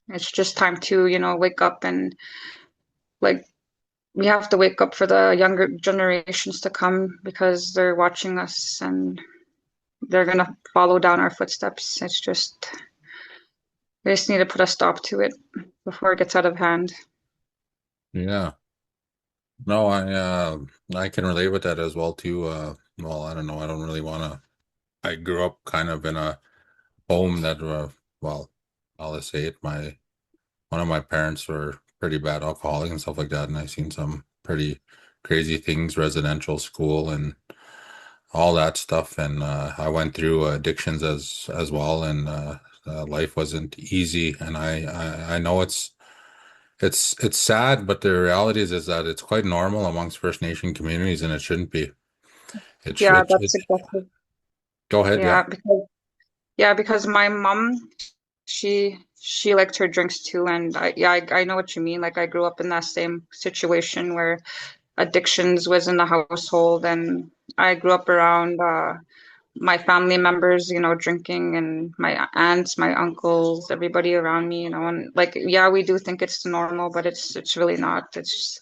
It's just time to, wake up and like we have to wake up for the younger generations to come because they're watching us and they're gonna follow down our footsteps. It's just we just need to put a stop to it before it gets out of hand. Yeah. No, I can relate with that as well too. Well, I don't know. I don't really want to. I grew up kind of in a home that, well, I'll just say it. My One of my parents were pretty bad alcoholic and stuff like that, and I've seen some pretty crazy things, residential school and all that stuff. And I went through addictions as well, and life wasn't easy. And I know it's sad, but the reality is that it's quite normal amongst First Nation communities, and it shouldn't be. Yeah, that's exactly. Go ahead, yeah. Yeah, because my mom, she liked her drinks too, and I know what you mean. Like I grew up in that same situation where addictions was in the household, and I grew up around my family members, drinking, and my aunts, my uncles, everybody around me, and like yeah, we do think it's normal, but it's really not. It's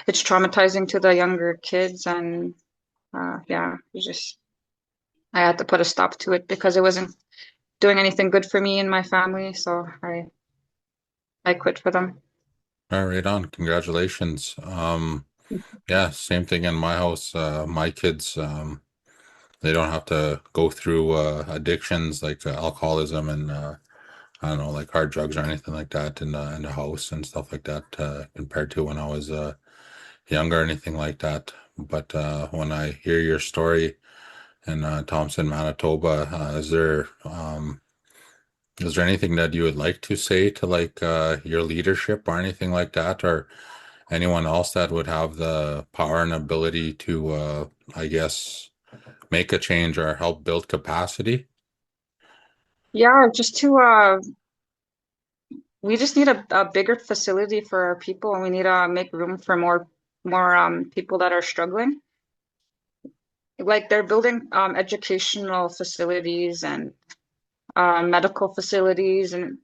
traumatizing to the younger kids, and yeah, it's just I had to put a stop to it because it wasn't doing anything good for me and my family, so I quit for them. All right, on. Congratulations. Yeah, same thing in my house. My kids, they don't have to go through addictions like alcoholism and I don't know, like hard drugs or anything like that in the house and stuff like that, compared to when I was younger or anything like that. But when I hear your story in Thompson, Manitoba, is there anything that you would like to say to like your leadership or anything like that, or anyone else that would have the power and ability to, I guess, make a change or help build capacity? Yeah, just to we just need a bigger facility for our people, and we need to make room for more people that are struggling. Like they're building educational facilities and medical facilities, and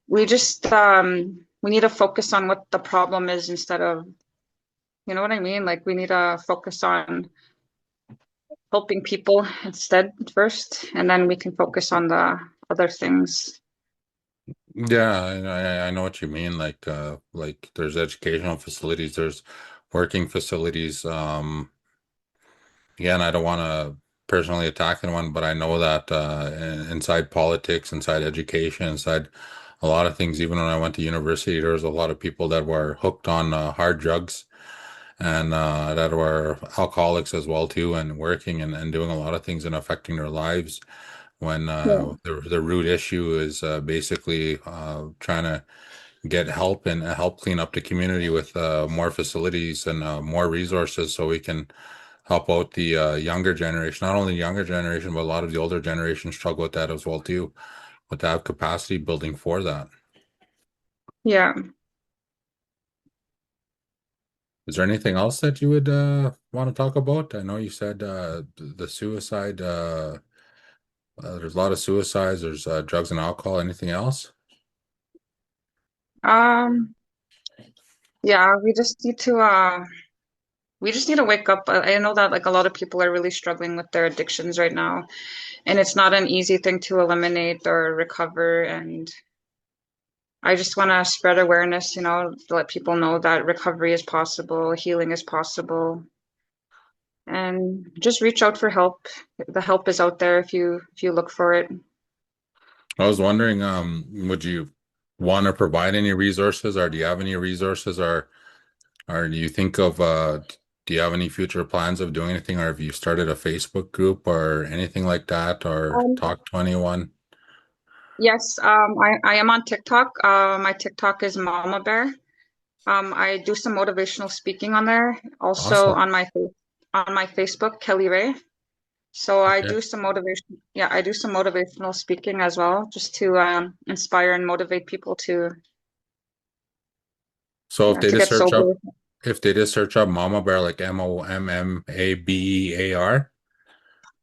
we need to focus on what the problem is instead of, you know what I mean? Like we need to focus on helping people instead first, and then we can focus on the other things. Yeah, I know what you mean. Like there's educational facilities, there's working facilities. Again, I don't want to personally attack anyone, but I know that inside politics, inside education, inside a lot of things, even when I went to university, there was a lot of people that were hooked on hard drugs and that were alcoholics as well too, and working and doing a lot of things and affecting their lives when Yeah. the root issue is basically trying to get help and help clean up the community with more facilities and more resources so we can help out the younger generation. Not only the younger generation, but a lot of the older generation struggle with that as well too, but to have capacity building for that. Yeah. Is there anything else that you would want to talk about? I know you said the suicide. There's a lot of suicides. There's drugs and alcohol. Anything else? Um, yeah, we just need to wake up. I know that like a lot of people are really struggling with their addictions right now, and it's not an easy thing to eliminate or recover. And I just want to spread awareness, to let people know that recovery is possible, healing is possible, and just reach out for help. The help is out there if you look for it. I was wondering, would you want to provide any resources, or do you have any resources, or do you think of do you have any future plans of doing anything, or have you started a Facebook group or anything like that, or Um, talk to anyone? yes, I am on TikTok. My TikTok is Mama Bear. I do some motivational speaking on there. Also Awesome. on my Facebook, Kelly Raee. So I Okay. do some motivation. Yeah, I do some motivational speaking as well, just to inspire and motivate people So if they to just get search sober. up, if they just search up Mama Bear, like MOMMABEAR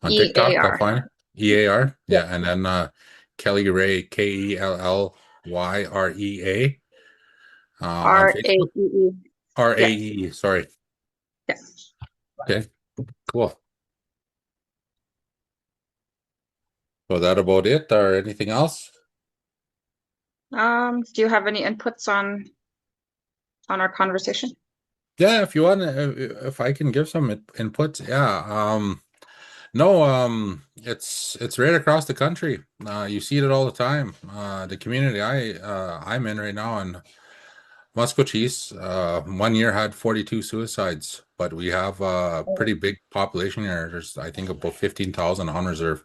on TikTok, they'll EAR. find it. EAR. Yeah. Yeah. And then Kelly Raee, KELLYRAE. Yrea on Facebook. Raee. Yeah. RAE, sorry. Yeah. Okay, cool. So that about it, or anything else? Do you have any inputs on our conversation? Yeah, if you want, if I can give some inputs, yeah. No, it's right across the country. You see it all the time. The community I'm in right now in Musqueam, 1 year had 42 suicides, but we have a pretty big population here. There's, I think, about 15,000 on reserve.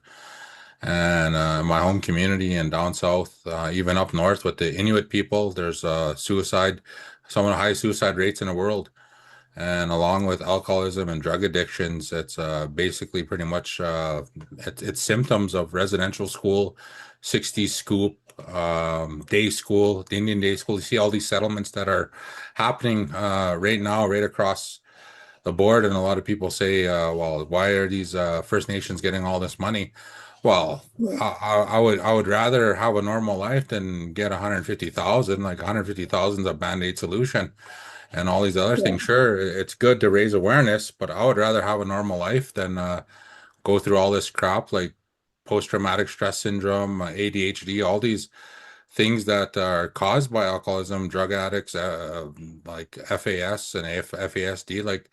And my home community and down south, even up north with the Inuit people, there's some of the highest suicide rates in the world. And along with alcoholism and drug addictions, it's basically pretty much it's symptoms of residential school, 60s scoop, day school, the Indian day school. You see all these settlements that are happening right now, right across the board. And a lot of people say, well, why are these First Nations getting all this money? Well, Yeah. I would rather have a normal life than get 150,000. Like 150,000 is a band-aid solution and all these other Yeah. things. Sure, it's good to raise awareness, but I would rather have a normal life than go through all this crap like post-traumatic stress syndrome, ADHD, all these things that are caused by alcoholism, drug addicts, like FAS and FASD. Like,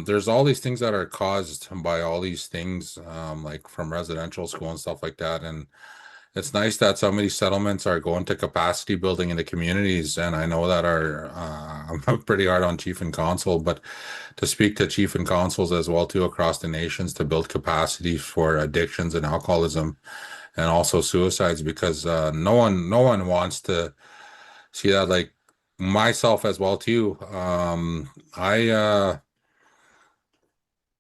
there's all these things that are caused by all these things, like from residential school and stuff like that. And it's nice that some of these settlements are going to capacity building in the communities, and I know that I'm pretty hard on chief and council, but to speak to chief and councils as well too across the nations to build capacity for addictions and alcoholism, and also suicides, because no one wants to see that. Like myself as well too.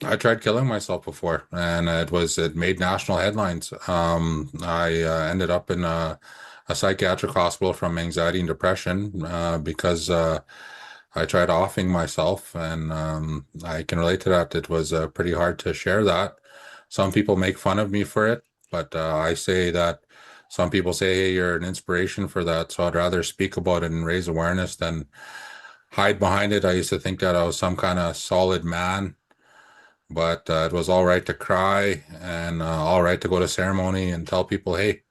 I tried killing myself before, and it made national headlines. I ended up in a psychiatric hospital from anxiety and depression because I tried offing myself, and I can relate to that. It was pretty hard to share that. Some people make fun of me for it, but I say that some people say, "Hey, you're an inspiration for that." So I'd rather speak about it and raise awareness than hide behind it. I used to think that I was some kind of solid man, but it was all right to cry and all right to go to ceremony and tell people, hey,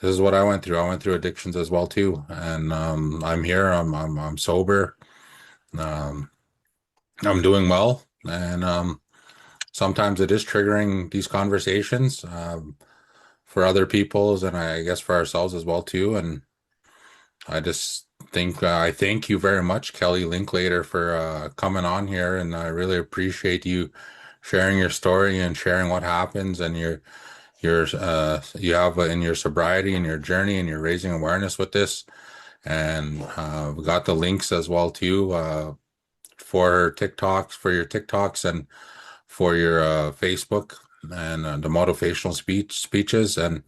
this is what I went through. I went through addictions as well too, and I'm here. I'm sober. Um, I'm doing well, and sometimes it is triggering these conversations for other people's, and I guess for ourselves as well too. And I just think I thank you very much, Kelly Linklater, for coming on here, and I really appreciate you sharing your story and sharing what happens and you have in your sobriety and your journey, and you're raising awareness with this. And we got the links as well too for your TikToks and for your Facebook, and the motivational speeches. And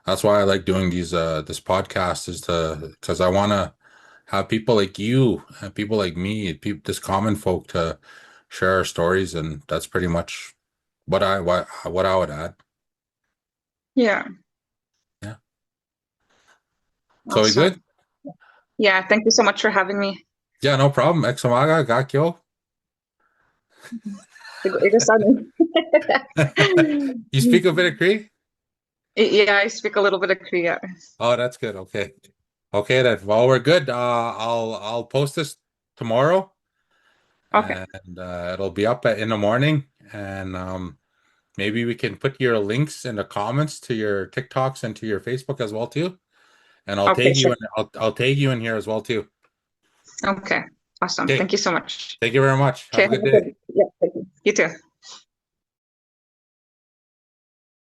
that's why I like doing this podcast, is to because I want to have people like you and people like me, this common folk, to share our stories. And that's pretty much what I would add. Yeah. Yeah. So we good? Awesome. Yeah. Thank you so much for having me. Yeah, no problem. Exomaga, gakyo. Ito sana. You speak a bit of Cree? Yeah, I speak a little bit of Korea. Oh, that's good. Okay. Okay then. Well, we're good. I'll post this tomorrow, Okay. and it'll be up in the morning. And maybe we can put your links in the comments to your TikToks and to your Facebook as well too. And I'll Okay, tag you sure. in. I'll tag you in here as well too. Okay. Awesome. Okay. Thank you so much. Thank you very much. Okay. Have a good day. Yeah, thank you. You too.